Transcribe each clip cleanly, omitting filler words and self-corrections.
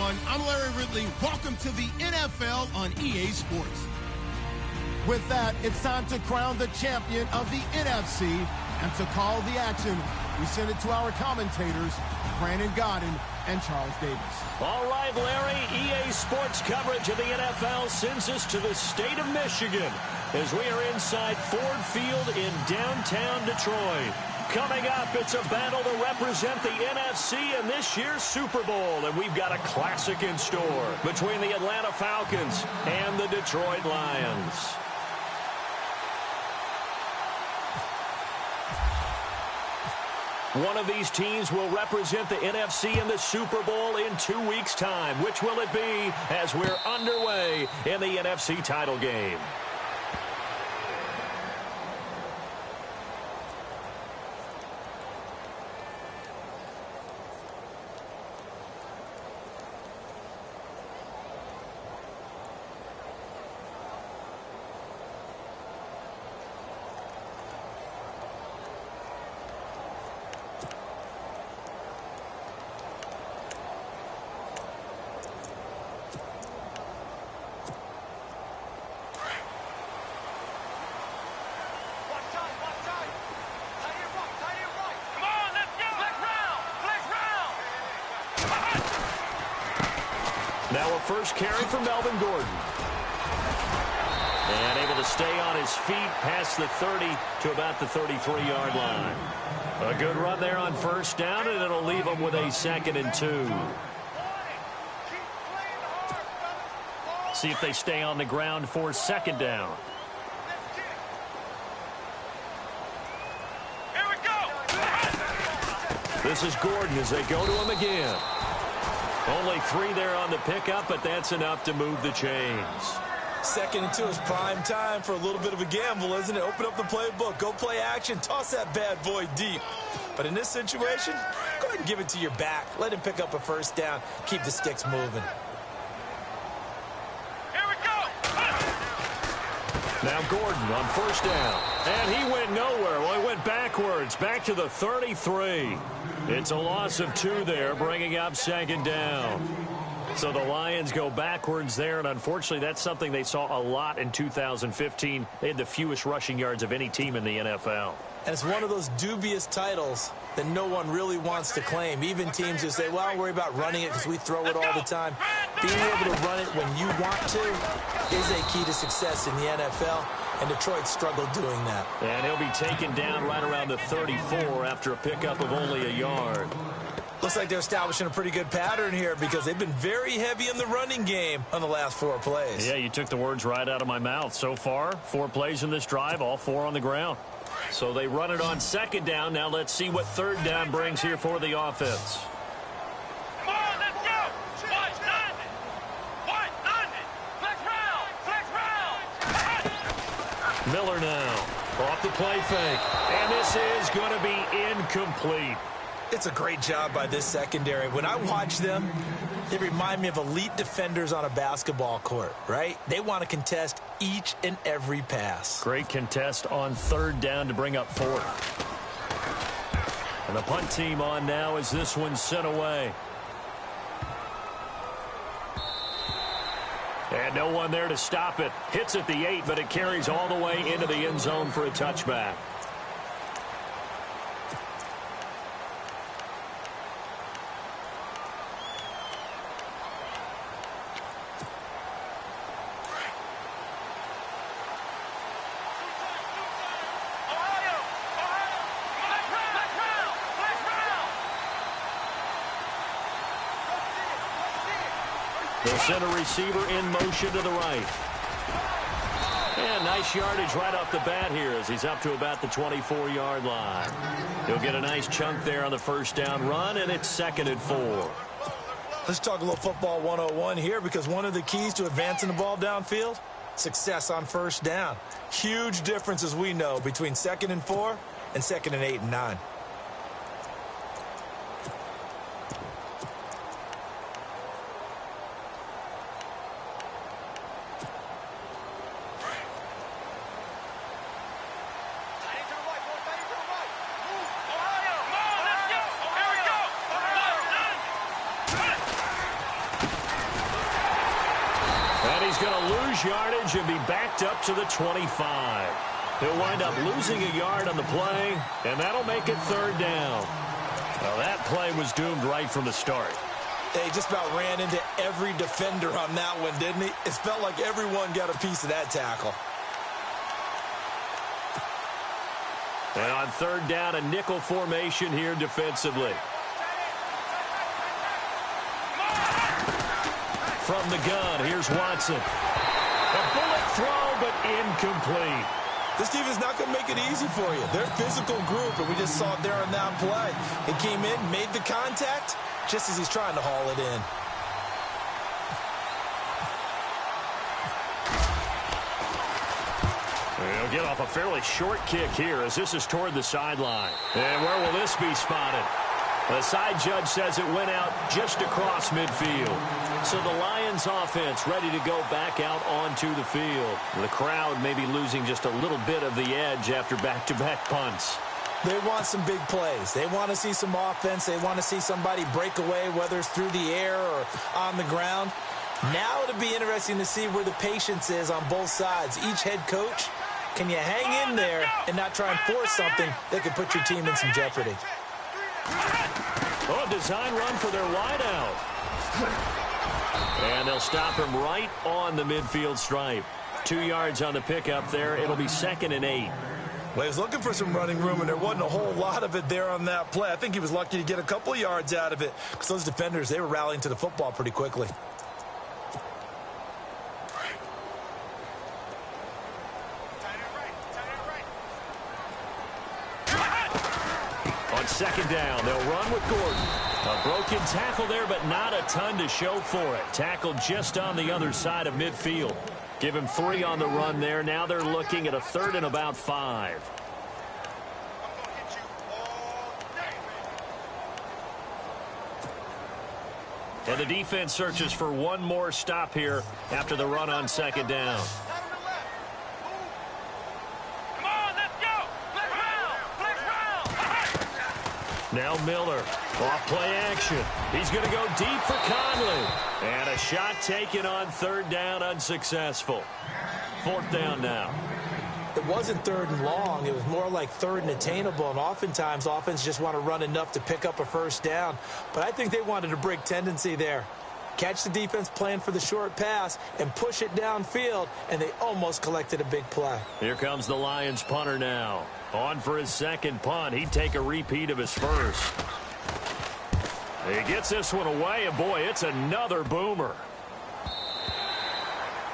everyone. I'm Larry Ridley. Welcome to the NFL on EA Sports. With that, it's time to crown the champion of the NFC. And to call the action, we send it to our commentators, Brandon Godden and Charles Davis. All right, Larry, EA Sports coverage of the NFL sends us to the state of Michigan as we are inside Ford Field in downtown Detroit. Coming up, it's a battle to represent the NFC in this year's Super Bowl, and we've got a classic in store between the Atlanta Falcons and the Detroit Lions. One of these teams will represent the NFC in the Super Bowl in 2 weeks' time. Which will it be as we're underway in the NFC title game? Now a first carry for Melvin Gordon. And able to stay on his feet past the 30 to about the 33-yard line. A good run there on first down, and it'll leave him with a 2nd and 2. See if they stay on the ground for 2nd down. Here we go. This is Gordon as they go to him again. Only 3 there on the pickup, but that's enough to move the chains. 2nd and 2 is prime time for a little bit of a gamble, isn't it? Open up the playbook, go play action, toss that bad boy deep. But in this situation, go ahead and give it to your back. Let him pick up a first down. Keep the sticks moving. Here we go. Now Gordon on first down. And he went nowhere. Well, he went backwards, back to the 33. It's a loss of 2 there, bringing up 2nd down. So the Lions go backwards there, and unfortunately that's something they saw a lot in 2015. They had the fewest rushing yards of any team in the NFL. And it's one of those dubious titles that no one really wants to claim. Even teams who say, well, I'll worry about running it because we throw it all the time. Being able to run it when you want to is a key to success in the NFL, and Detroit struggled doing that. And he'll be taken down right around the 34 after a pickup of only a yard. Looks like they're establishing a pretty good pattern here because they've been very heavy in the running game on the last 4 plays. Yeah, you took the words right out of my mouth. So far, 4 plays in this drive, all 4 on the ground. So they run it on 2nd down. Now let's see what 3rd down brings here for the offense. Come on, let's go. Watch London. Watch London. Flex round. Miller now off the play fake. And this is going to be incomplete. It's a great job by this secondary. When I watch them, they remind me of elite defenders on a basketball court, right? They want to contest each and every pass. Great contest on 3rd down to bring up 4th. And the punt team on now as this one's sent away. And no one there to stop it. Hits at the 8, but it carries all the way into the end zone for a touchback. They'll send a receiver in motion to the right. And nice yardage right off the bat here as he's up to about the 24-yard line. He'll get a nice chunk there on the first down run, and it's 2nd and 4. Let's talk a little football 101 here because one of the keys to advancing the ball downfield, success on first down. Huge difference, as we know, between 2nd and 4 and 2nd and 8 and 9. he's going to lose yardage and be backed up to the 25. He'll wind up losing a yard on the play, and that'll make it third down. Well, that play was doomed right from the start. They just about ran into every defender on that one, didn't he? It felt like everyone got a piece of that tackle. And on third down, a nickel formation here defensively. From the gun, here's Watson. A bullet throw, but incomplete. This team is not going to make it easy for you. They're a physical group, and we just saw it there on that play. He came in, made the contact, just as he's trying to haul it in. He'll get off a fairly short kick here as this is toward the sideline. And where will this be spotted? The side judge says it went out just across midfield. So the Lions offense ready to go back out onto the field. The crowd may be losing just a little bit of the edge after back-to-back punts. They want some big plays. They want to see some offense. They want to see somebody break away, whether it's through the air or on the ground. Now it'll be interesting to see where the patience is on both sides. Each head coach, can you hang in there and not try and force something that could put your team in some jeopardy? Oh, design run for their wideout. And they'll stop him right on the midfield stripe. 2 yards on the pickup there. It'll be 2nd and 8. Well, he was looking for some running room, and there wasn't a whole lot of it there on that play. I think he was lucky to get a couple of yards out of it because those defenders, they were rallying to the football pretty quickly. On 2nd down, they'll run with Gordon. A broken tackle there, but not a ton to show for it. Tackled just on the other side of midfield. Give him 3 on the run there. Now they're looking at a 3rd and about 5. And the defense searches for one more stop here after the run on 2nd down. Now Miller, off play action. He's going to go deep for Conley. And a shot taken on 3rd down, unsuccessful. 4th down now. It wasn't 3rd and long. It was more like 3rd and attainable. And oftentimes, offense just want to run enough to pick up a 1st down. But I think they wanted to break tendency there. Catch the defense playing for the short pass and push it downfield, and they almost collected a big play. Here comes the Lions punter now. On for his 2nd punt. He'd take a repeat of his 1st. He gets this one away, and boy, it's another boomer.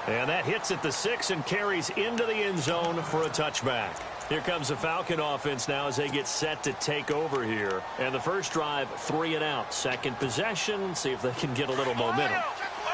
And that hits at the 6 and carries into the end zone for a touchback. Here comes the Falcon offense now as they get set to take over here. And the first drive, 3 and out. 2nd possession, see if they can get a little momentum.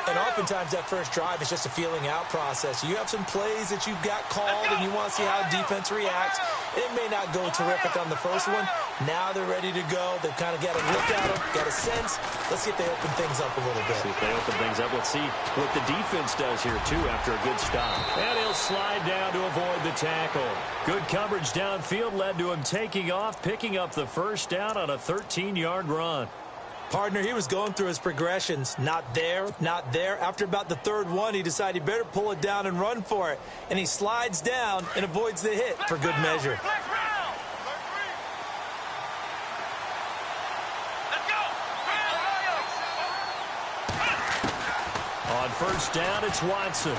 And oftentimes that first drive is just a feeling out process. You have some plays that you've got called and you want to see how defense reacts. It may not go terrific on the first one. Now they're ready to go. They've kind of got a look at them, got a sense. Let's see if they open things up a little bit. See if they open things up. Let's see what the defense does here, too, after a good stop. And he'll slide down to avoid the tackle. Good coverage downfield led to him taking off, picking up the 1st down on a 13-yard run. Partner, he was going through his progressions. Not there, not there. After about the 3rd one, he decided he better pull it down and run for it. And he slides down and avoids the hit for good measure. On 1st down, it's Watson.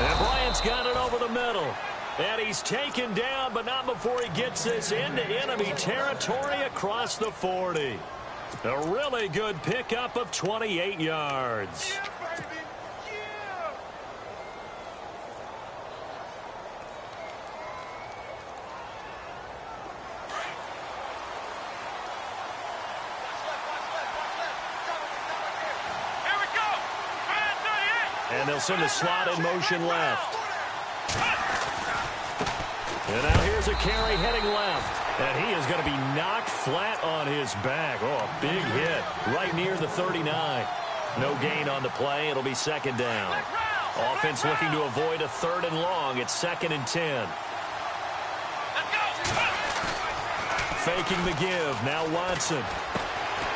And Bryant's got it over the middle. And he's taken down, but not before he gets this into enemy territory across the 40. A really good pickup of 28 yards. And they'll send a slot in motion left. And now here's a carry heading left. And he is going to be knocked flat on his back. Oh, a big hit right near the 39. No gain on the play. It'll be 2nd down. Offense looking to avoid a 3rd and long. It's 2nd and 10. Faking the give. Now Watson.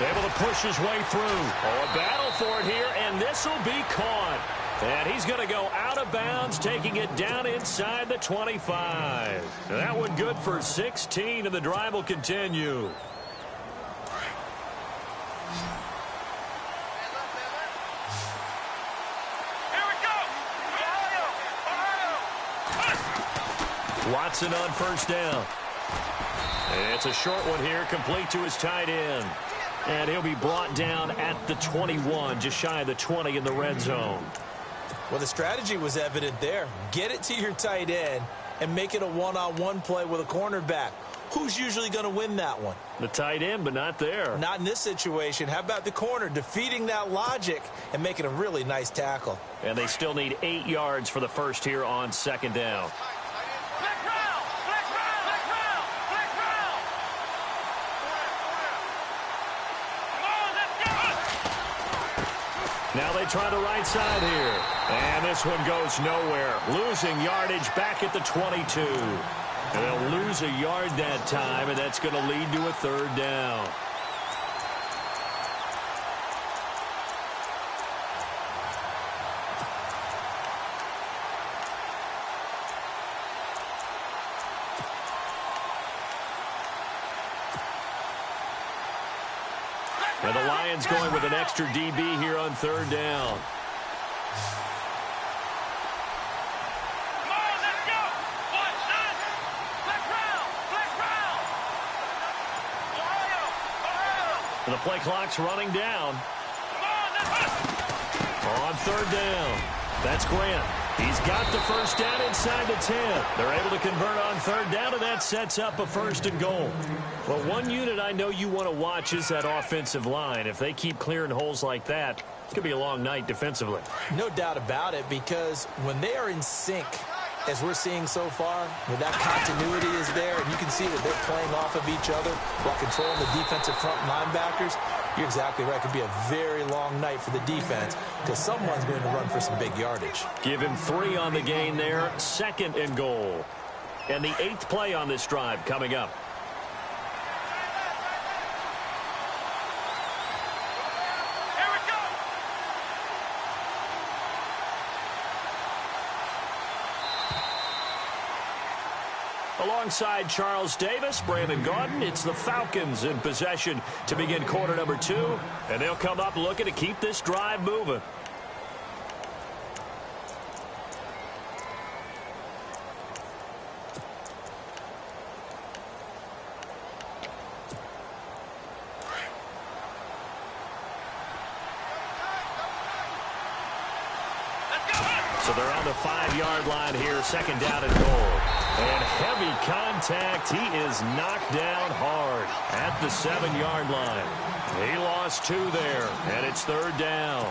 Able to push his way through. Oh, a battle for it here, and this will be caught. And he's going to go out of bounds, taking it down inside the 25. That one good for 16, and the drive will continue. Watson on first down. It's a short one here, complete to his tight end. And he'll be brought down at the 21, just shy of the 20 in the red zone. Well, the strategy was evident there. Get it to your tight end and make it a one-on-one play with a cornerback. Who's usually going to win that one? The tight end, but not there. Not in this situation. How about the corner defeating that logic and making a really nice tackle? And they still need 8 yards for the first here on second down. Now they try the right side here. And this one goes nowhere. Losing yardage back at the 22. And they'll lose a yard that time, and that's going to lead to a third down. And the Lions going with an extra DB here on third down. And the play clock's running down. On third down. That's Grant. He's got the first down inside the 10. They're able to convert on third down, and that sets up a first and goal. Well, one unit I know you want to watch is that offensive line. If they keep clearing holes like that, it's going to be a long night defensively. No doubt about it, because when they are in sync, as we're seeing so far, when that continuity is there, and you can see that they're playing off of each other while controlling the defensive front linebackers, you're exactly right. It could be a very long night for the defense because someone's going to run for some big yardage. Give him 3 on the gain there, second and goal. And the 8th play on this drive coming up. Alongside Charles Davis, Brandon Gaudin, it's the Falcons in possession to begin quarter number 2. And they'll come up looking to keep this drive moving. So they're on the 5-yard line here, second down and goal. And heavy contact. He is knocked down hard at the 7-yard line. He lost 2 there, and it's third down.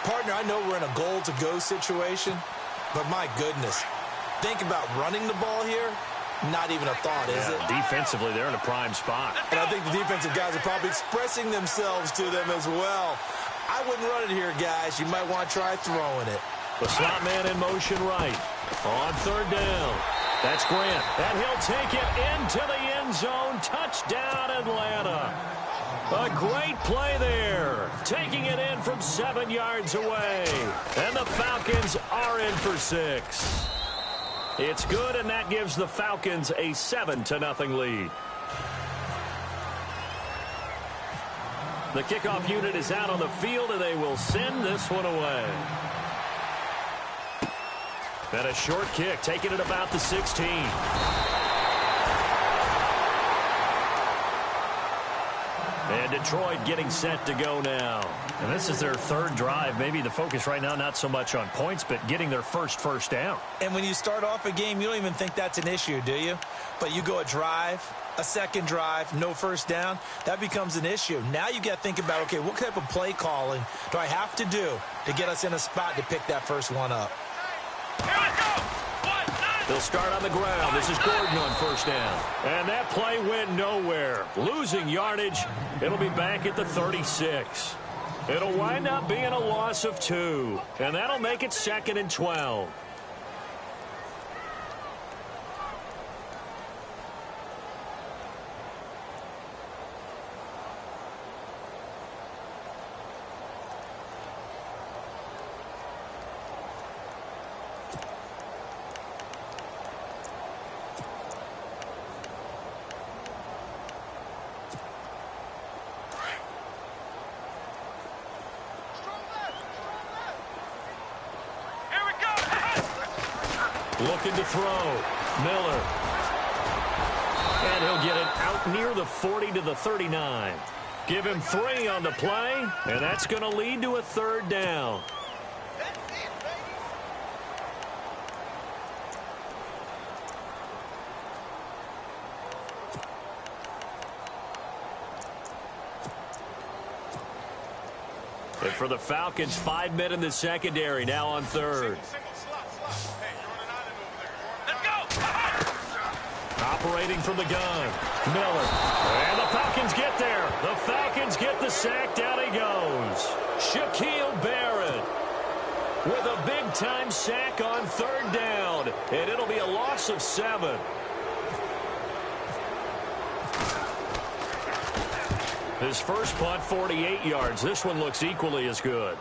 Partner, I know we're in a goal-to-go situation, but my goodness, think about running the ball here. Not even a thought, is it? Defensively, they're in a prime spot. And I think the defensive guys are probably expressing themselves to them as well. I wouldn't run it here, guys. You might want to try throwing it. The slot man in motion right. On third down. That's Grant. And he'll take it into the end zone. Touchdown, Atlanta. A great play there. Taking it in from 7 yards away. And the Falcons are in for 6. It's good, and that gives the Falcons a 7-0 lead. The kickoff unit is out on the field, and they will send this one away. And a short kick, taking it about the 16. And Detroit getting set to go now. And this is their third drive. Maybe the focus right now not so much on points, but getting their first down. And when you start off a game, you don't even think that's an issue, do you? But you go a drive, a second drive, no first down, that becomes an issue. Now you got to think about, okay, what type of play calling do I have to do to get us in a spot to pick that first one up? They'll start on the ground. This is Gordon on first down. And that play went nowhere. Losing yardage. It'll be back at the 36. It'll wind up being a loss of 2. And that'll make it 2nd and 12. Looking to throw. Miller. And he'll get it out near the 40 to the 39. Give him 3 on the play, and that's going to lead to a 3rd down. And for the Falcons, 5 men in the secondary now on 3rd. Operating from the gun. Miller. And the Falcons get there. The Falcons get the sack. Down he goes. Shaquille Barrett with a big-time sack on 3rd down. And it'll be a loss of 7. His first punt, 48 yards. This one looks equally as good.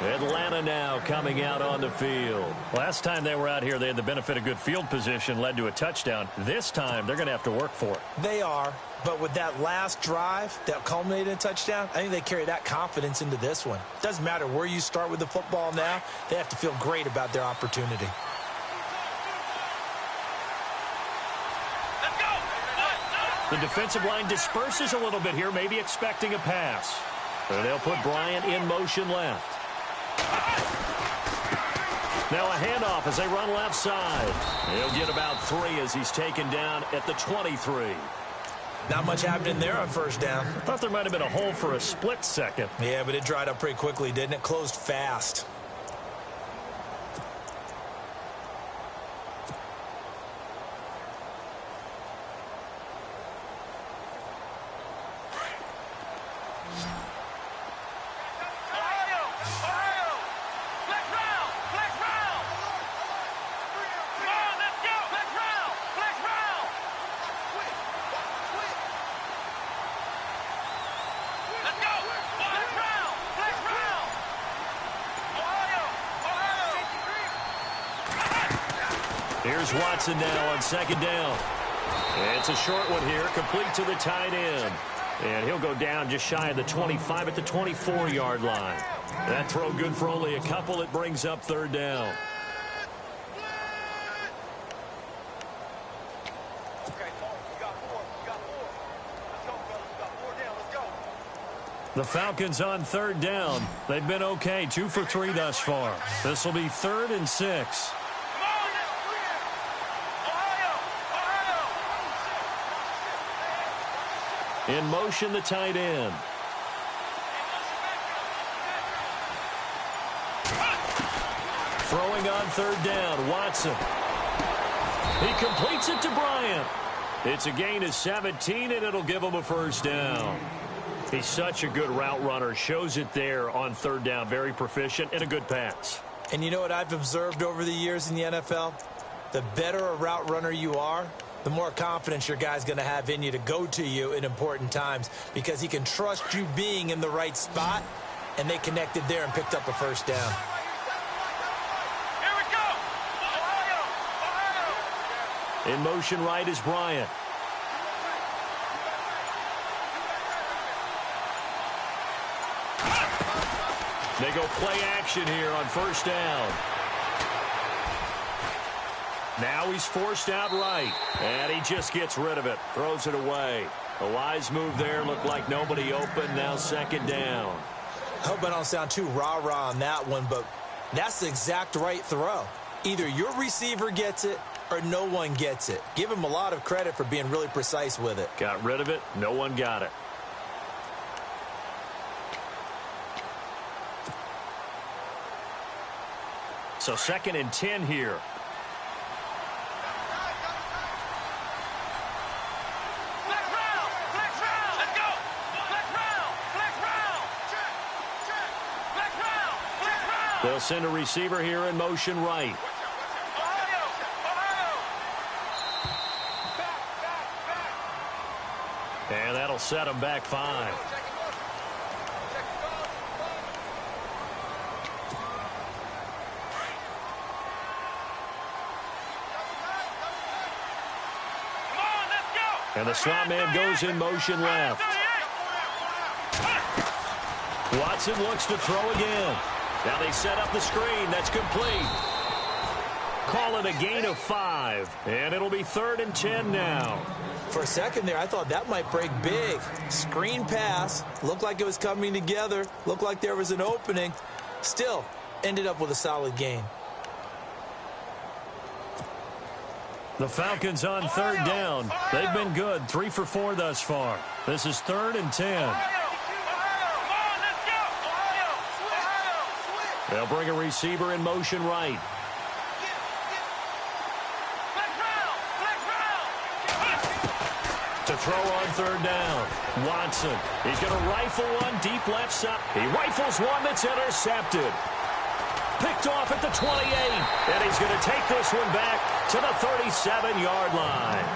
Atlanta now coming out on the field. Last time they were out here, they had the benefit of good field position, led to a touchdown. This time, they're going to have to work for it. They are, but with that last drive that culminated in a touchdown, I think they carry that confidence into this one. Doesn't matter where you start with the football now, they have to feel great about their opportunity. The defensive line disperses a little bit here, maybe expecting a pass. And they'll put Bryant in motion left. Now a handoff as they run left side. He'll get about 3 as he's taken down at the 23. Not much happening there on 1st down. I thought there might have been a hole for a split second. Yeah, but it dried up pretty quickly, didn't it? Closed fast. Here's Watson now on 2nd down. And it's a short one here, complete to the tight end. And he'll go down just shy of the 25 at the 24-yard line. That throw good for only a couple. It brings up 3rd down. The Falcons on 3rd down. They've been okay, 2 for 3 thus far. This will be 3rd and 6. In motion, the tight end. Throwing on 3rd down, Watson. He completes it to Bryant. It's a gain of 17, and it'll give him a 1st down. He's such a good route runner. Shows it there on 3rd down. Very proficient and a good pass. And you know what I've observed over the years in the NFL? The better a route runner you are, the more confidence your guy's going to have in you to go to you in important times because he can trust you being in the right spot, and they connected there and picked up a 1st down. Here we go! Ohio! In motion right is Bryant. They go play action here on 1st down. Now he's forced out right, and he just gets rid of it, throws it away. A wise move there, looked like nobody open, now 2nd down. I hope I don't sound too rah-rah on that one, but that's the exact right throw. Either your receiver gets it or no one gets it. Give him a lot of credit for being really precise with it. Got rid of it, no one got it. So 2nd and 10 here. They'll send a receiver here in motion right. And that'll set him back 5. And the slot man goes in motion left. Watson looks to throw again. Now they set up the screen. That's complete. Call it a gain of 5. And it'll be 3rd and 10 now. For a second there, I thought that might break big. Screen pass. Looked like it was coming together. Looked like there was an opening. Still, ended up with a solid gain. The Falcons on 3rd down. They've been good. 3 for 4 thus far. This is 3rd and 10. They'll bring a receiver in motion right. To throw on 3rd down. Watson. He's going to rifle one deep left side. He rifles one that's intercepted. Picked off at the 28. And he's going to take this one back to the 37-yard line.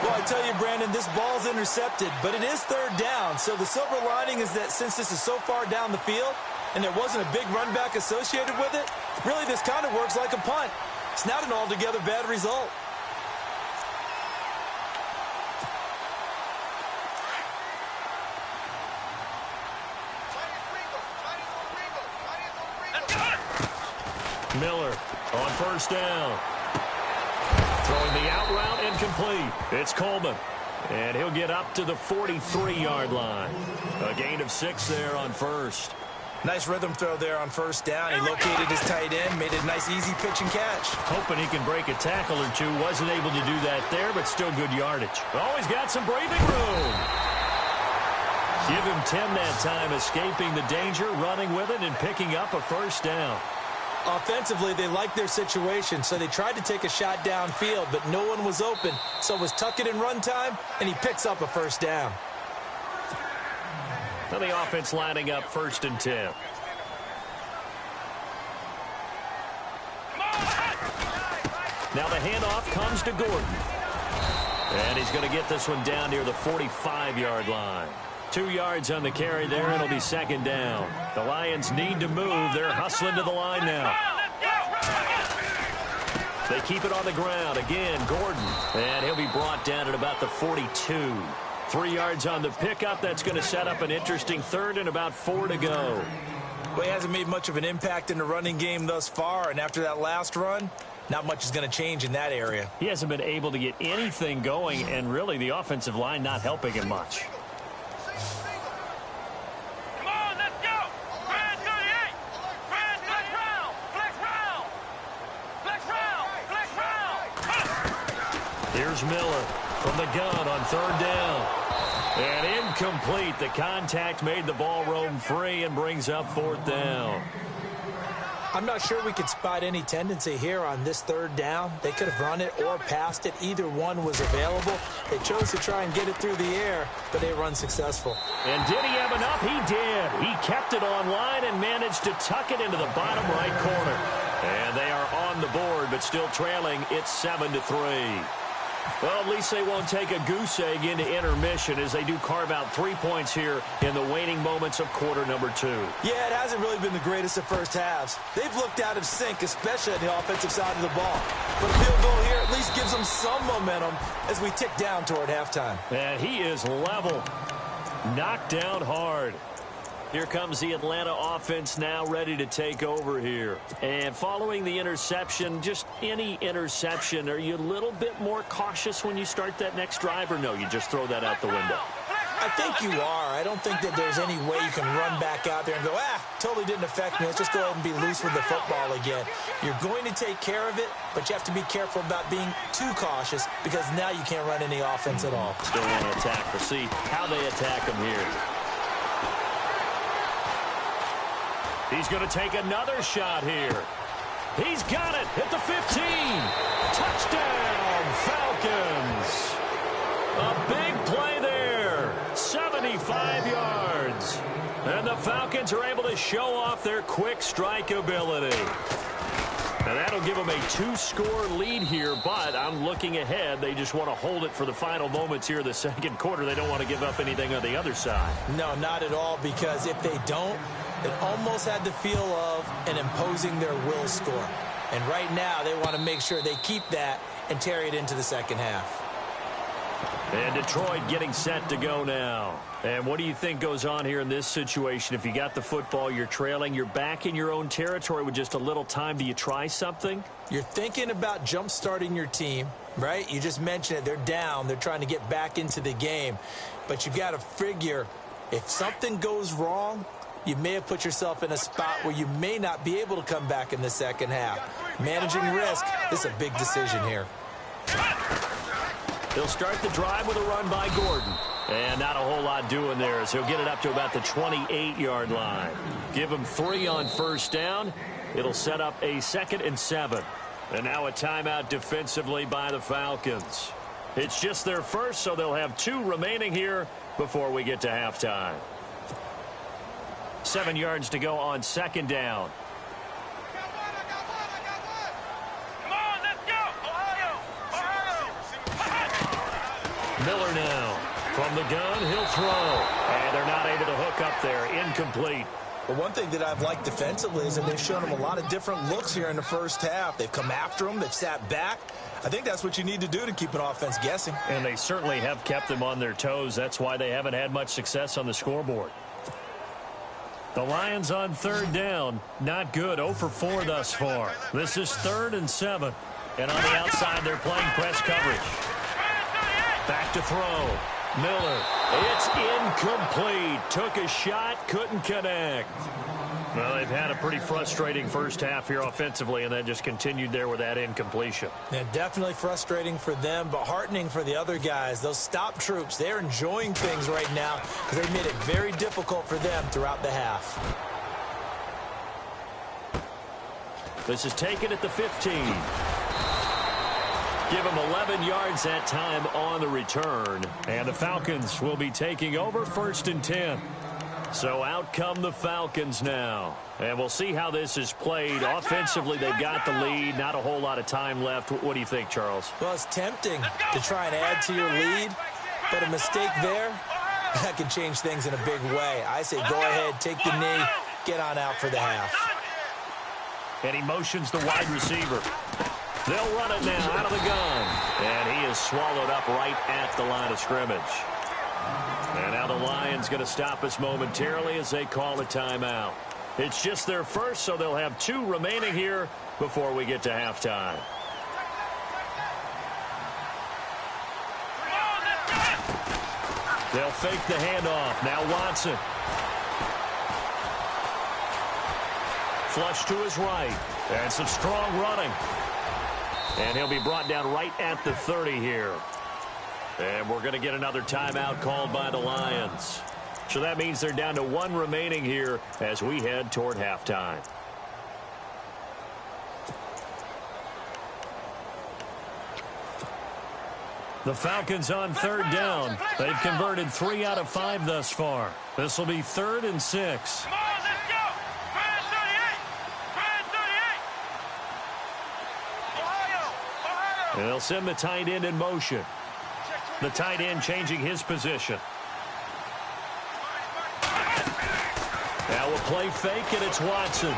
Well, I tell you, Brandon, this ball's intercepted, but it is 3rd down. So the silver lining is that since this is so far down the field and there wasn't a big run back associated with it, really this kind of works like a punt. It's not an altogether bad result. Miller on 1st down. Throwing the out route incomplete. It's Coleman. And he'll get up to the 43-yard line. A gain of 6 there on 1st. Nice rhythm throw there on 1st down. He located his tight end, made it a nice easy pitch and catch. Hoping he can break a tackle or two. Wasn't able to do that there, but still good yardage. Always got some breathing room. Give him 10 that time, escaping the danger, running with it, and picking up a 1st down. Offensively, they liked their situation, so they tried to take a shot downfield, but no one was open. So it was tuck it in run time, and he picks up a 1st down. Now the offense lining up 1st and 10. Now the handoff comes to Gordon. And he's going to get this one down near the 45-yard line. 2 yards on the carry there. It'll be 2nd down. The Lions need to move. They're hustling to the line now. They keep it on the ground. Again, Gordon. And he'll be brought down at about the 42. 3 yards on the pickup. That's going to set up an interesting 3rd and about 4 to go. Well, he hasn't made much of an impact in the running game thus far, and after that last run, not much is going to change in that area. He hasn't been able to get anything going, and really the offensive line not helping him much. Here's Miller from the gun on 3rd down. And incomplete. The contact made the ball roam free and brings up 4th down. I'm not sure we could spot any tendency here on this 3rd down. They could have run it or passed it. Either one was available. They chose to try and get it through the air, but they were unsuccessful. And did he have enough? He did. He kept it on line and managed to tuck it into the bottom right corner. And they are on the board, but still trailing. It's 7-3. Well, at least they won't take a goose egg into intermission as they do carve out 3 points here in the waning moments of quarter number 2. Yeah, it hasn't really been the greatest of first halves. They've looked out of sync, especially on the offensive side of the ball. But a field goal here at least gives them some momentum as we tick down toward halftime. And he is level. Knocked down hard. Here comes the Atlanta offense now ready to take over here. And following the interception, just any interception, are you a little bit more cautious when you start that next drive, or no, you just throw that out the window? I think you are. I don't think that there's any way you can run back out there and go, totally didn't affect me. Let's just go ahead and be loose with the football again. You're going to take care of it, but you have to be careful about being too cautious because now you can't run any offense at all. Still want to attack. We'll see how they attack them here. He's going to take another shot here. He's got it at the 15. Touchdown, Falcons. A big play there. 75 yards. And the Falcons are able to show off their quick strike ability. And that'll give them a 2-score lead here, but I'm looking ahead. They just want to hold it for the final moments here of the 2nd quarter. They don't want to give up anything on the other side. No, not at all, because if they don't, it almost had the feel of an imposing their will score. And right now, they want to make sure they keep that and carry it into the 2nd half. And Detroit getting set to go now. And what do you think goes on here in this situation? If you got the football, you're trailing, you're back in your own territory with just a little time. Do you try something? You're thinking about jump-starting your team, right? You just mentioned it. They're down. They're trying to get back into the game. But you've got to figure if something goes wrong, you may have put yourself in a spot where you may not be able to come back in the second half. Managing risk, this is a big decision here. He'll start the drive with a run by Gordon. And not a whole lot doing there as he'll get it up to about the 28-yard line. Give him 3 on first down. It'll set up a 2nd and 7. And now a timeout defensively by the Falcons. It's just their first, so they'll have 2 remaining here before we get to halftime. 7 yards to go on 2nd down. Miller now. From the gun, he'll throw. And they're not able to hook up there. Incomplete. Well, one thing that I've liked defensively is that they've shown him a lot of different looks here in the first half. They've come after him. They've sat back. I think that's what you need to do to keep an offense guessing. And they certainly have kept them on their toes. That's why they haven't had much success on the scoreboard. The Lions on 3rd down. Not good. 0 for 4 thus far. This is 3rd and 7. And on the outside, they're playing press coverage. Back to throw. Miller. It's incomplete. Took a shot, couldn't connect. Well, they've had a pretty frustrating first half here offensively, and that just continued there with that incompletion. Yeah, definitely frustrating for them, but heartening for the other guys. Those stop troops, they're enjoying things right now because they've made it very difficult for them throughout the half. This is taken at the 15. Give them 11 yards that time on the return. And the Falcons will be taking over 1st and 10. So out come the Falcons now. And we'll see how this is played. Offensively, they've got the lead. Not a whole lot of time left. What do you think, Charles? Well, it's tempting to try and add to your lead. But a mistake there, that can change things in a big way. I say go ahead, take the knee, get on out for the half. And he motions the wide receiver. They'll run it now out of the gun. And he is swallowed up right at the line of scrimmage. And now the Lions going to stop us momentarily as they call a timeout. It's just their first, so they'll have 2 remaining here before we get to halftime. They'll fake the handoff. Now Watson. Flush to his right. And some strong running. And he'll be brought down right at the 30 here. And we're going to get another timeout called by the Lions. So that means they're down to 1 remaining here as we head toward halftime. The Falcons on 3rd down. They've converted 3 out of 5 thus far. This will be 3rd and 6. And they'll send the tight end in motion. The tight end changing his position. Now a play fake, and it's Watson.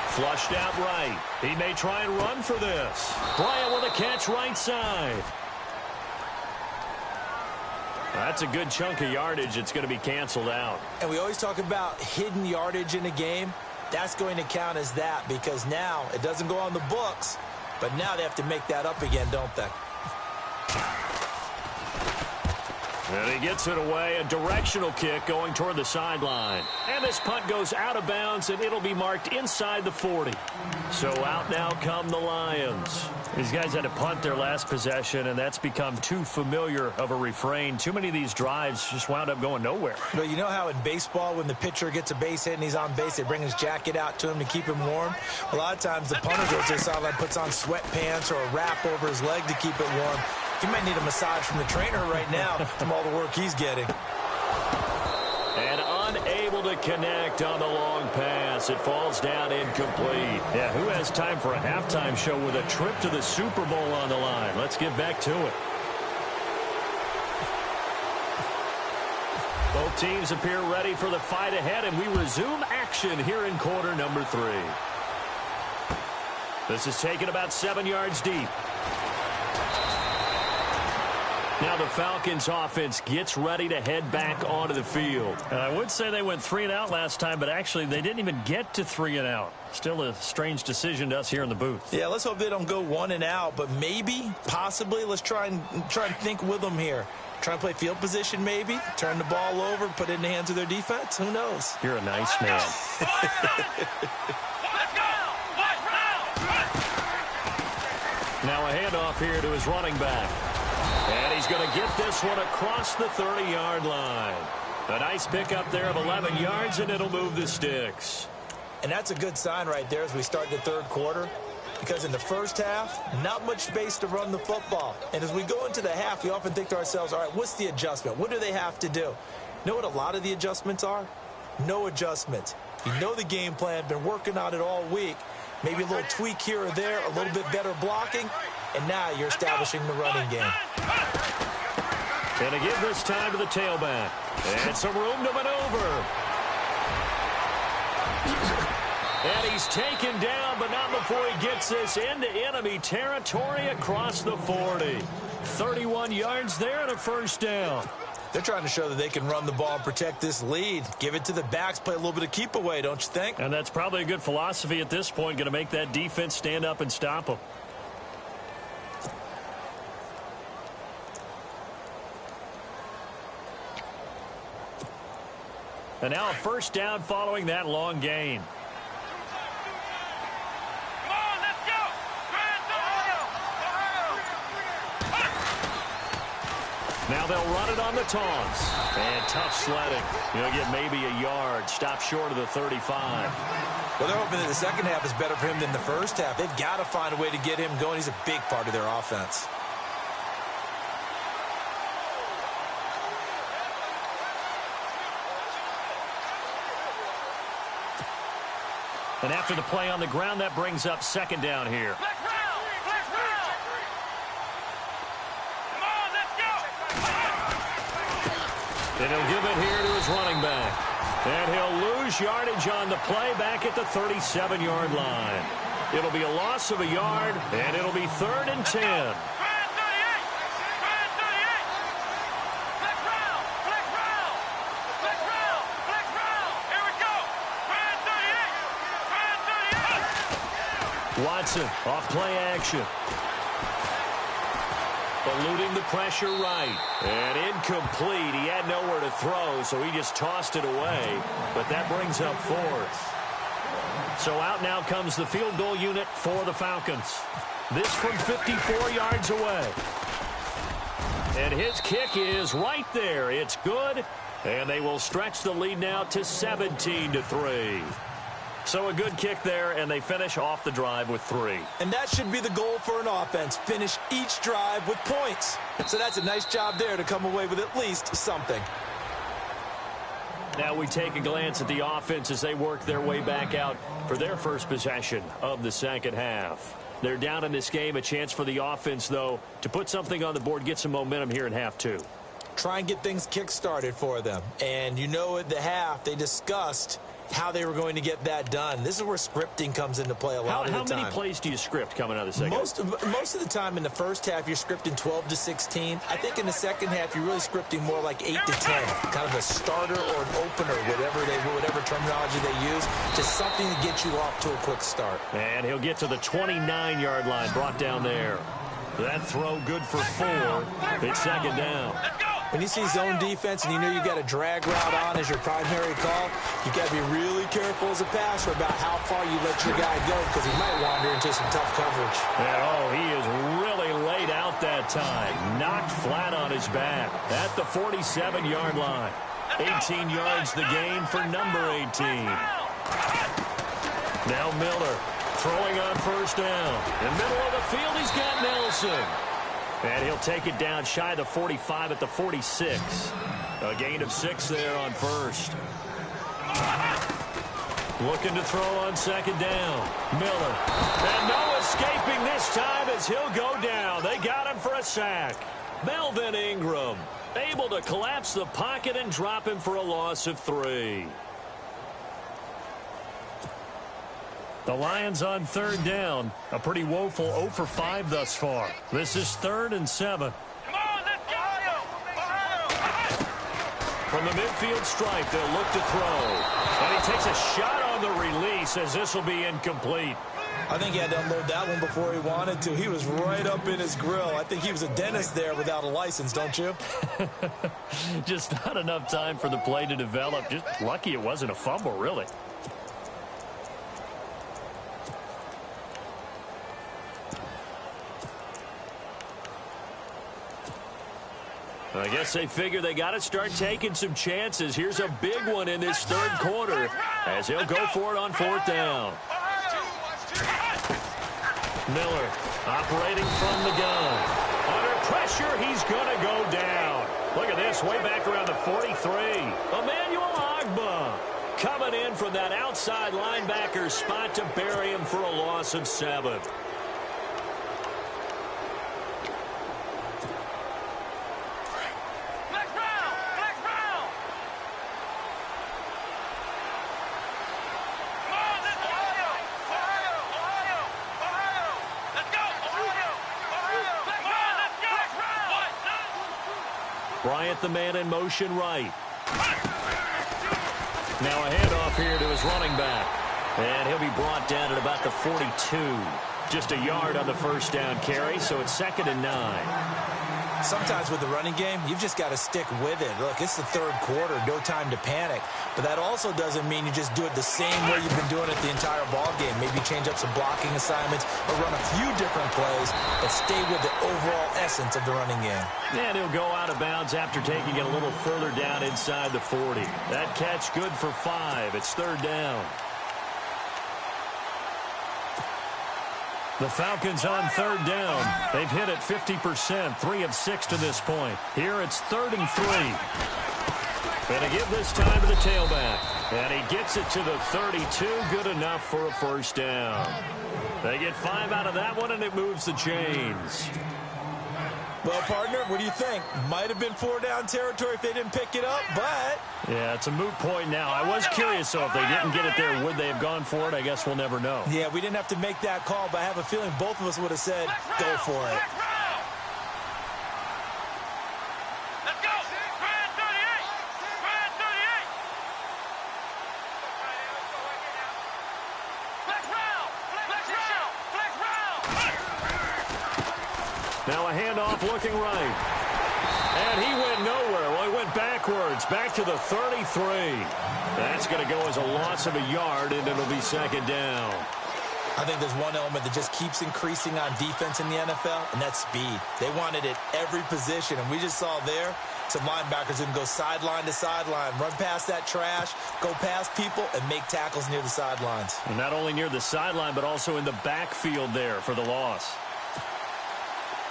Flushed out right. He may try and run for this. Bryant with a catch right side. That's a good chunk of yardage. It's going to be canceled out. And we always talk about hidden yardage in a game. That's going to count as that because now it doesn't go on the books. But now they have to make that up again, don't they? And he gets it away. A directional kick going toward the sideline. And this punt goes out of bounds, and it'll be marked inside the 40. So out now come the Lions. These guys had to punt their last possession, and that's become too familiar of a refrain. Too many of these drives just wound up going nowhere. Well, you know how in baseball when the pitcher gets a base hit and he's on base, they bring his jacket out to him to keep him warm? A lot of times the punter goes to the sideline, puts on sweatpants or a wrap over his leg to keep it warm. He might need a massage from the trainer right now from all the work he's getting. And unable to connect on the long pass. It falls down incomplete. Yeah, who has time for a halftime show with a trip to the Super Bowl on the line? Let's get back to it. Both teams appear ready for the fight ahead, and we resume action here in quarter number 3. This is taken about 7 yards deep. Now the Falcons offense gets ready to head back onto the field. And I would say they went 3 and out last time, but actually they didn't even get to 3 and out. Still a strange decision to us here in the booth. Yeah, let's hope they don't go 1 and out, but maybe, possibly, let's try and think with them here. Try and play field position maybe, turn the ball over, put it in the hands of their defense. Who knows? You're a nice man. Now a handoff here to his running back. And he's going to get this one across the 30-yard line. A nice pickup there of 11 yards, and it'll move the sticks. And that's a good sign right there as we start the third quarter. Because in the first half, not much space to run the football. And as we go into the half, we often think to ourselves, all right, what's the adjustment? What do they have to do? You know what a lot of the adjustments are? No adjustments. You know the game plan, been working on it all week. Maybe a little tweak here or there, a little bit better blocking, and now you're establishing the running game. And to give this time to the tailback. And some room to maneuver. And he's taken down, but not before he gets this into enemy territory across the 40. 31 yards there and a first down. They're trying to show that they can run the ball and protect this lead. Give it to the backs, play a little bit of keep away, don't you think? And that's probably a good philosophy at this point, going to make that defense stand up and stop them. And now a first down following that long gain. Now they'll run it on the taunts. And tough sledding. He'll get maybe a yard. Stop short of the 35. Well, they're hoping that the second half is better for him than the first half. They've got to find a way to get him going. He's a big part of their offense. And after the play on the ground, that brings up second down here. And he'll give it here to his running back. And he'll lose yardage on the play back at the 37-yard line. It'll be a loss of a yard, and it'll be 3rd and 10. Watson off play action. Eluding the pressure right. And incomplete. He had nowhere to throw, so he just tossed it away. But that brings up 4th. So out now comes the field goal unit for the Falcons. This from 54 yards away. And his kick is right there. It's good. And they will stretch the lead now to 17-3. So a good kick there, and they finish off the drive with 3. And that should be the goal for an offense. Finish each drive with points. So that's a nice job there to come away with at least something. Now we take a glance at the offense as they work their way back out for their first possession of the second half. They're down in this game. A chance for the offense, though, to put something on the board, get some momentum here in half 2. Try and get things kick-started for them. And you know at the half they discussed how they were going to get that done. This is where scripting comes into play a lot of the time. How many plays do you script coming out of the second? Most of the time in the first half, you're scripting 12 to 16. I think in the second half, you're really scripting more like 8 to 10. Kind of a starter or an opener, whatever terminology they use, just something to get you off to a quick start. And he'll get to the 29-yard line, brought down there. That throw good for 4. It's second down. When you see zone defense and you know you've got a drag route on as your primary call, you've got to be really careful as a passer about how far you let your guy go because he might wander into some tough coverage. And, he is really laid out that time. Knocked flat on his back at the 47-yard line. 18 yards the gain for number 18. Now Miller throwing on first down. In the middle of the field, he's got Nelson. And he'll take it down shy of the 45 at the 46. A gain of 6 there on first. Looking to throw on second down. Miller. And no escaping this time as he'll go down. They got him for a sack. Melvin Ingram able to collapse the pocket and drop him for a loss of 3. The Lions on third down. A pretty woeful 0 for 5 thus far. This is 3rd and 7. Come on, let's go! From the midfield stripe, they'll look to throw. And he takes a shot on the release as this will be incomplete. I think he had to unload that one before he wanted to. He was right up in his grill. I think he was a dentist there without a license, don't you? Just not enough time for the play to develop. Just lucky it wasn't a fumble, really. I guess they figure they got to start taking some chances. Here's a big one in this third quarter as he'll go for it on fourth down. Miller operating from the gun. Under pressure, he's going to go down. Look at this, way back around the 43. Emmanuel Ogbah coming in from that outside linebacker spot to bury him for a loss of 7. Bryant, the man in motion right. Now a handoff here to his running back. And he'll be brought down at about the 42. Just a yard on the first down carry, so it's 2nd and 9. Sometimes with the running game, you've just got to stick with it. Look, it's the third quarter, no time to panic. But that also doesn't mean you just do it the same way you've been doing it the entire ball game. Maybe change up some blocking assignments or run a few different plays, but stay with the overall essence of the running game. And he'll go out of bounds after taking it a little further down inside the 40. That catch good for 5. It's 3rd down. The Falcons on 3rd down. They've hit it 50%, 3 of 6 to this point. Here it's 3rd and 3. Going to give this time to the tailback. And he gets it to the 32. Good enough for a first down. They get 5 out of that one, and it moves the chains. Well, partner, what do you think? Might have been 4-down territory if they didn't pick it up, but... Yeah, it's a moot point now. I was curious, so if they didn't get it there, would they have gone for it? I guess we'll never know. Yeah, we didn't have to make that call, but I have a feeling both of us would have said, go for it. Let's go! Grand 38! Grand 38! Flex round! Flex round! Flex round! Now a handoff looking right. And he went nowhere. Well, he went backwards, back to the 33. That's going to go as a loss of a yard, and it'll be 2nd down. I think there's one element that just keeps increasing on defense in the NFL, and that's speed. They want it at every position, and we just saw there some linebackers who can go sideline to sideline, run past that trash, go past people, and make tackles near the sidelines. And not only near the sideline, but also in the backfield there for the loss.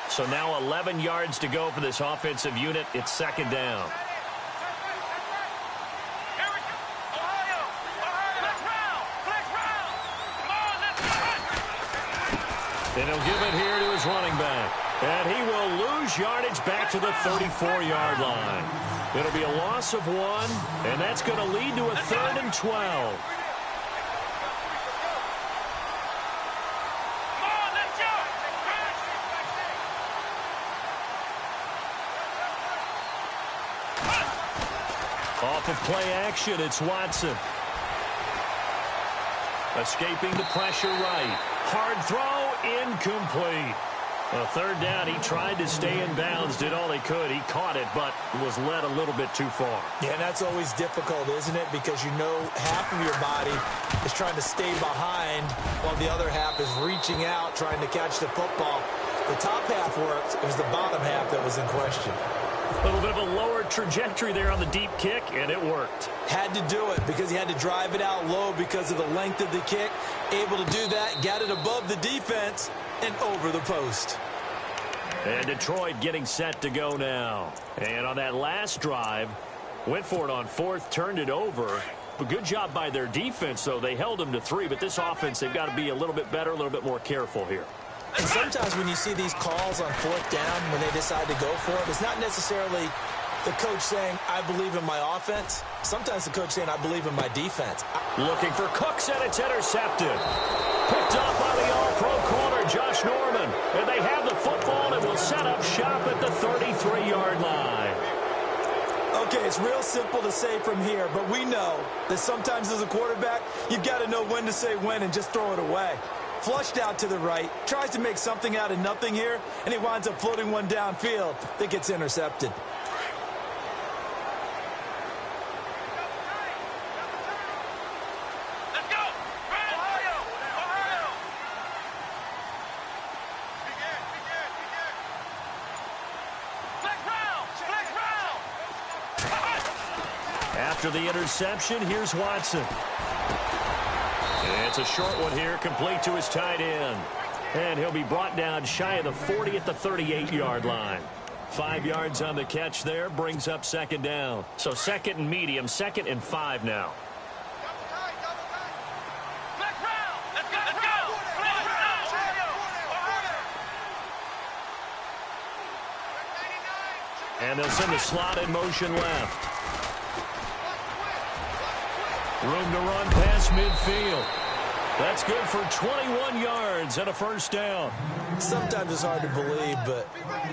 So now 11 yards to go for this offensive unit. It's 2nd down. And he'll give it here to his running back. And he will lose yardage back to the 34-yard line. It'll be a loss of 1, and that's going to lead to a 3rd and 12. Off of play action, it's Watson. Escaping the pressure right. Hard throw, incomplete. A 3rd down, he tried to stay in bounds, did all he could. He caught it, but was led a little bit too far. Yeah, and that's always difficult, isn't it? Because you know half of your body is trying to stay behind while the other half is reaching out, trying to catch the football. The top half worked. It was the bottom half that was in question. A little bit of a lower trajectory there on the deep kick, and it worked. Had to do it because he had to drive it out low because of the length of the kick. Able to do that, got it above the defense and over the post. And Detroit getting set to go now. And on that last drive, went for it on 4th, turned it over. But good job by their defense, though. They held them to 3, but this offense, they've got to be a little bit better, a little bit more careful here. And sometimes when you see these calls on 4th down, when they decide to go for it, it's not necessarily the coach saying, I believe in my offense. Sometimes the coach saying, I believe in my defense. Looking for Cooks, and it's intercepted. Picked up by the all-pro corner, Josh Norman. And they have the football and will set up shop at the 33-yard line. Okay, it's real simple to say from here, but we know that sometimes as a quarterback, you've got to know when to say when and just throw it away. Flushed out to the right, tries to make something out of nothing here, and he winds up floating one downfield that gets intercepted. Let's go! Ohio! Ohio! Flex round! Flex round! After the interception, here's Watson. It's a short one here, complete to his tight end. And he'll be brought down shy of the 40 at the 38-yard line. 5 yards on the catch there, brings up second down. So second and medium, 2nd and 5 now. Flex round! Let's go! Let's go! Flex round! Ohio! Ohio! And they'll send the slot in motion left. Room to run past midfield. That's good for 21 yards and a first down. Sometimes it's hard to believe, but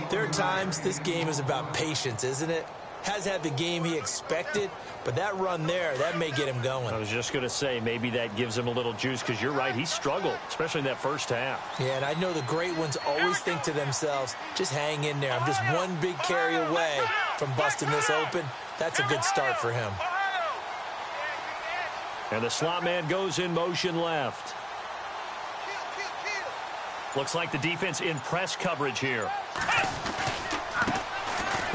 there are times this game is about patience, isn't it? Has had the game he expected, but that run there, that may get him going. I was just going to say, maybe that gives him a little juice, because you're right, he struggled, especially in that first half. Yeah, and I know the great ones always think to themselves, just hang in there. I'm just one big carry away from busting this open. That's a good start for him. And the slot man goes in motion left. Looks like the defense in press coverage here.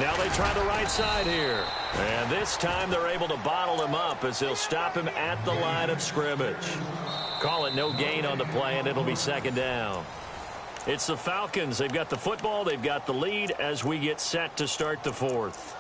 Now they try the right side here. And this time they're able to bottle him up as they'll stop him at the line of scrimmage. Call it no gain on the play, and it'll be second down. It's the Falcons. They've got the football. They've got the lead as we get set to start the fourth.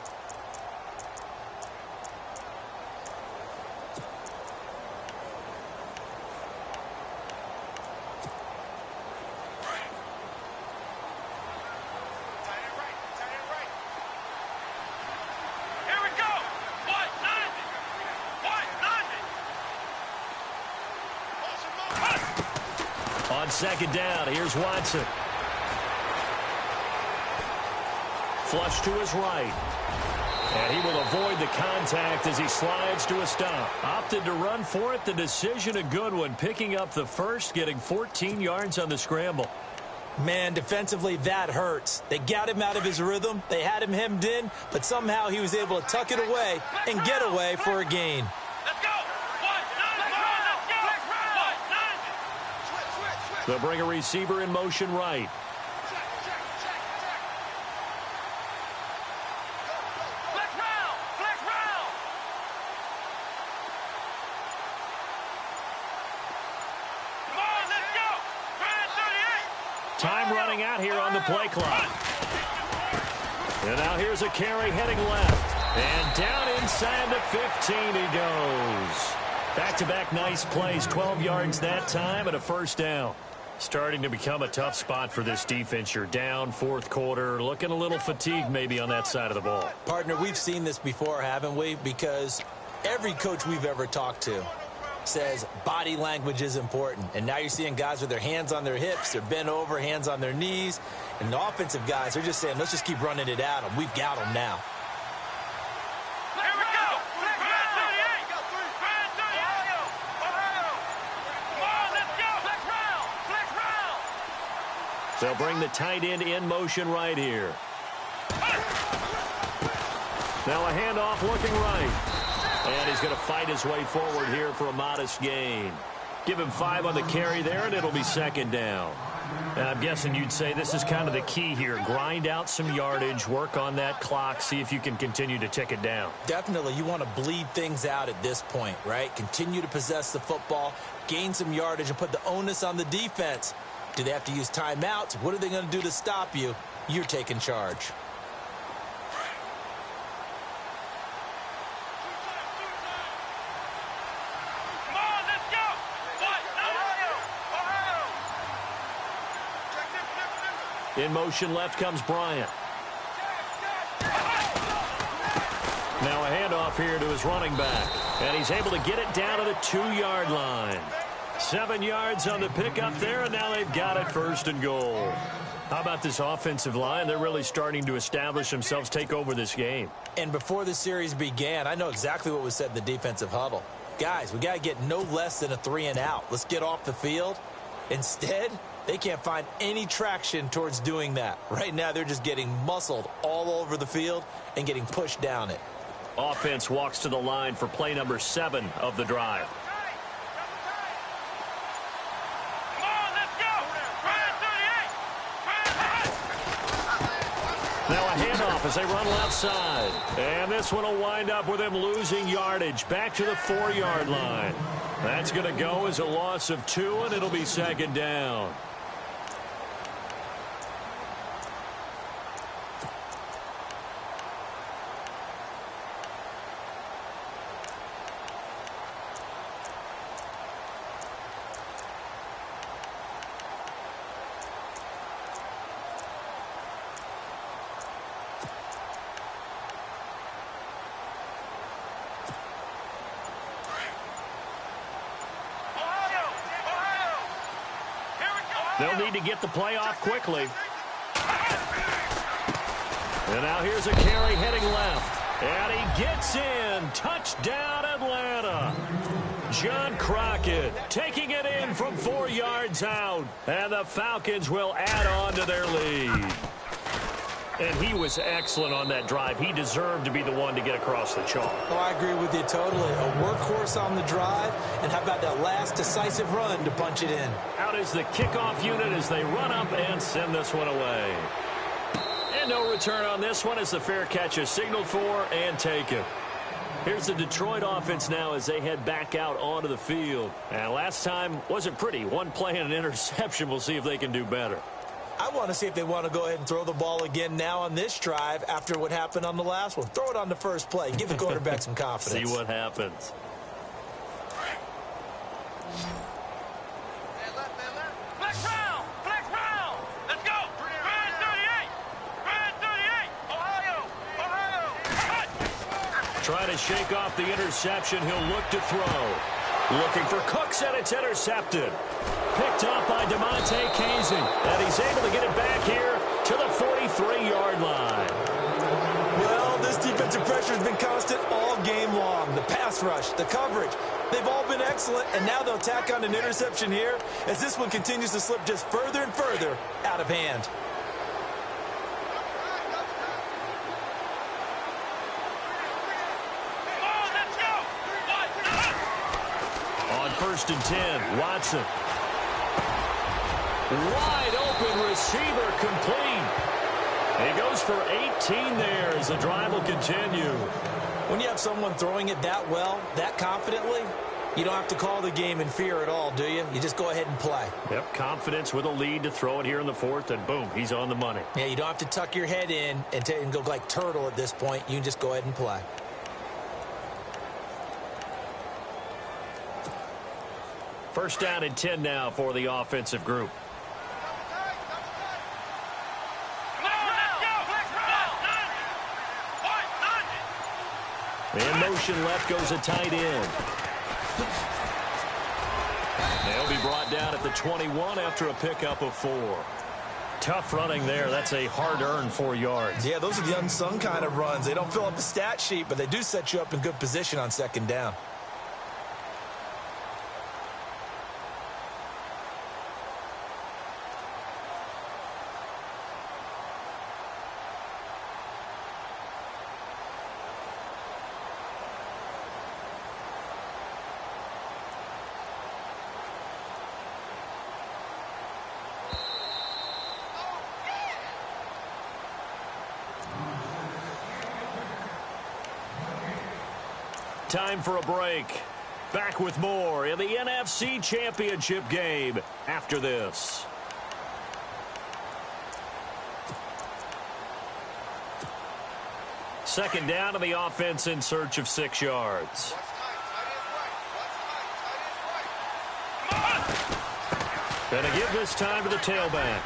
Second down, here's Watson. Flush to his right. And he will avoid the contact as he slides to a stop. Opted to run for it. The decision a good one. Picking up the first, getting 14 yards on the scramble. Man, defensively, that hurts. They got him out of his rhythm. They had him hemmed in, but somehow he was able to tuck it away and get away for a gain. They'll bring a receiver in motion right. Flex round! Flex round! Come on, let's go! 38! Time running out here on the play clock. And now here's a carry heading left. And down inside the 15 he goes. Back-to-back nice plays, 12 yards that time and a first down. Starting to become a tough spot for this defense. You're down, fourth quarter, looking a little fatigued maybe on that side of the ball. Partner, we've seen this before, haven't we? Because every coach we've ever talked to says body language is important. And now you're seeing guys with their hands on their hips, they're bent over, hands on their knees. And the offensive guys are just saying, let's just keep running it at them. We've got them now. They'll bring the tight end in motion right here. Now a handoff looking right. And he's going to fight his way forward here for a modest gain. Give him 5 on the carry there, and it'll be second down. And I'm guessing you'd say this is kind of the key here. Grind out some yardage, work on that clock, see if you can continue to tick it down. Definitely. You want to bleed things out at this point, right? Continue to possess the football, gain some yardage, and put the onus on the defense. Do they have to use timeouts? What are they going to do to stop you? You're taking charge. Come on, let's go! Ohio! In motion left comes Bryant. Now a handoff here to his running back. And he's able to get it down to the 2-yard line. 7 yards on the pickup there, and now they've got it 1st and goal. How about this offensive line? They're really starting to establish themselves, take over this game. And before the series began, I know exactly what was said in the defensive huddle. Guys, we got to get no less than a 3-and-out. Let's get off the field. Instead, they can't find any traction towards doing that. Right now, they're just getting muscled all over the field and getting pushed down it. Offense walks to the line for play number 7 of the drive. Now a handoff as they run left side. And this one will wind up with him losing yardage back to the 4-yard line. That's going to go as a loss of 2, and it'll be 2nd down. They'll need to get the play off quickly. And now here's a carry heading left. And he gets in. Touchdown, Atlanta. John Crockett taking it in from 4 yards out. And the Falcons will add on to their lead. And he was excellent on that drive. He deserved to be the one to get across the chalk. Oh, I agree with you totally. A workhorse on the drive. And how about that last decisive run to punch it in? Out is the kickoff unit as they run up and send this one away. And no return on this one as the fair catch is signaled for and taken. Here's the Detroit offense now as they head back out onto the field. And last time wasn't pretty. One play and an interception. We'll see if they can do better. I want to see if they want to go ahead and throw the ball again now on this drive after what happened on the last one. Throw it on the first play. Give the quarterback some confidence. See what happens. Flex round! Flex round! Let's go! Red 38! Red 38! Ohio! Trying to shake off the interception. He'll look to throw. Looking for Cooks, and it's intercepted. Picked up by DeMonte Casey. And he's able to get it back here to the 43-yard line. Well, this defensive pressure has been constant all game long. The pass rush, the coverage, they've all been excellent. And now they'll tack on an interception here as this one continues to slip just further and further out of hand. On 1st and 10, Watson. Wide open receiver complete. He goes for 18 there as the drive will continue. When you have someone throwing it that well, that confidently, you don't have to call the game in fear at all, do you? You just go ahead and play. Yep, confidence with a lead to throw it here in the 4th, and boom, he's on the money. Yeah, you don't have to tuck your head in and go like turtle at this point. You can just go ahead and play. First down and 10 now for the offensive group. In motion left goes a tight end. They'll be brought down at the 21 after a pickup of 4. Tough running there. That's a hard-earned 4 yards. Yeah, those are the unsung kind of runs. They don't fill up the stat sheet, but they do set you up in good position on 2nd down. Time for a break. Back with more in the NFC Championship game after this. Second down to the offense in search of 6 yards. Gonna give this time to the tailback.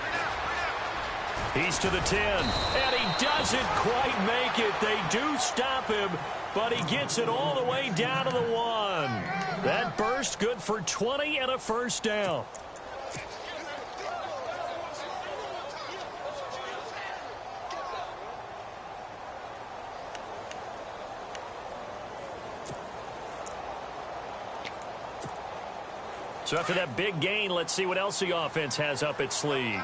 He's to the 10, and he doesn't quite make it. They do stop him, but he gets it all the way down to the 1. That burst good for 20 and a first down. So after that big gain, let's see what else the offense has up its sleeve.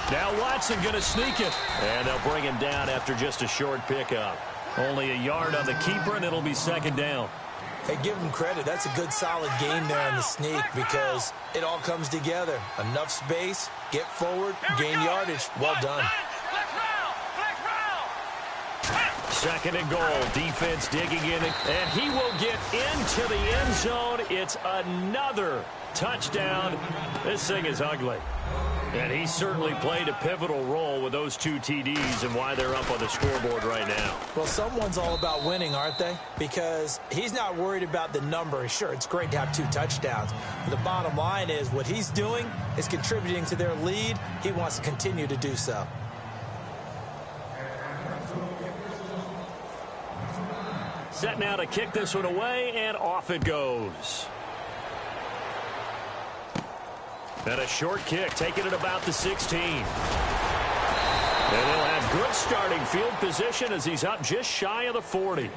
Now Watson going to sneak it. And they'll bring him down after just a short pickup. Only a yard on the keeper, and it'll be second down. Hey, give him credit. That's a good, solid gain there on the sneak because it all comes together. Enough space, get forward, gain yardage. Well done. Second and goal. Defense digging in, and he will get into the end zone. It's another touchdown. This thing is ugly. And he certainly played a pivotal role with those 2 TDs and why they're up on the scoreboard right now. Well, someone's all about winning, aren't they? Because he's not worried about the number. Sure, it's great to have 2 touchdowns. But the bottom line is what he's doing is contributing to their lead. He wants to continue to do so. Set now to kick this one away, and off it goes. And a short kick, taking it about the 16. And they'll have good starting field position as he's up just shy of the 40.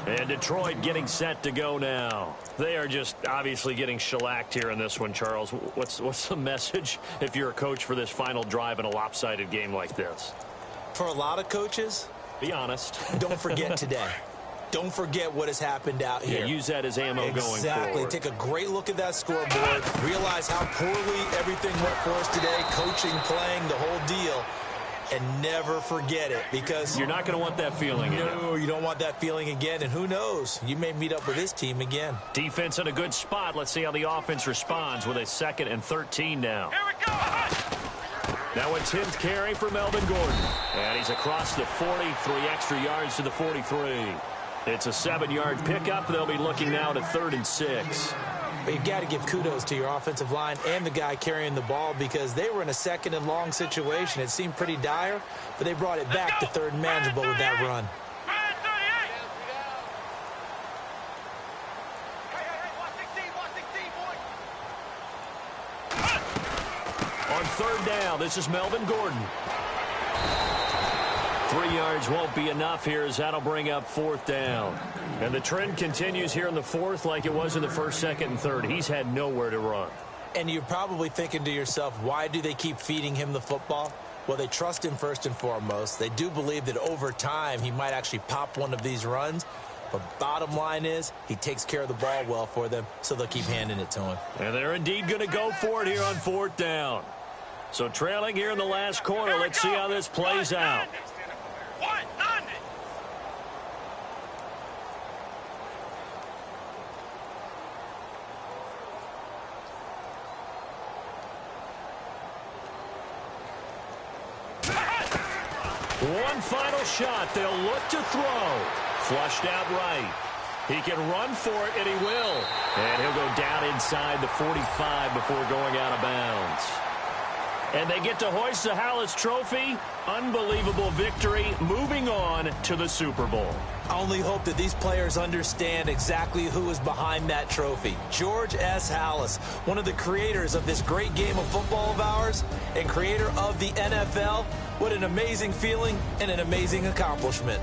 And Detroit getting set to go now. They are just obviously getting shellacked here in this one, Charles. What's the message if you're a coach for this final drive in a lopsided game like this? For a lot of coaches, be honest. Don't forget today. Don't forget what has happened out here. Yeah, use that as ammo going forward. Exactly. Take a great look at that scoreboard. Realize how poorly everything went for us today. Coaching, playing, the whole deal. And never forget it because you're not going to want that feeling again. No, you don't want that feeling again. And who knows? You may meet up with this team again. Defense in a good spot. Let's see how the offense responds with a 2nd and 13 now. Here we go. Now a 10th carry for Melvin Gordon. And he's across the 40, 3 extra yards to the 43. It's a 7-yard pickup. They'll be looking now to 3rd and 6. But you've got to give kudos to your offensive line and the guy carrying the ball because they were in a 2nd and long situation. It seemed pretty dire, but they brought it back to 3rd and manageable with that run. On 3rd down, this is Melvin Gordon. 3 yards won't be enough here as that'll bring up 4th down. And the trend continues here in the 4th like it was in the 1st, 2nd, and 3rd. He's had nowhere to run. And you're probably thinking to yourself, why do they keep feeding him the football? Well, they trust him first and foremost. They do believe that over time he might actually pop one of these runs. But bottom line is he takes care of the ball well for them, so they'll keep handing it to him. And they're indeed going to go for it here on 4th down. So trailing here in the last quarter, let's see how this plays out. One final shot. They'll look to throw. Flushed out right. He can run for it, and he will. And he'll go down inside the 45 before going out of bounds. And they get to hoist the Hallis Trophy. Unbelievable victory. Moving on to the Super Bowl. I only hope that these players understand exactly who is behind that trophy. George S. Hallis, one of the creators of this great game of football of ours and creator of the NFL. What an amazing feeling and an amazing accomplishment.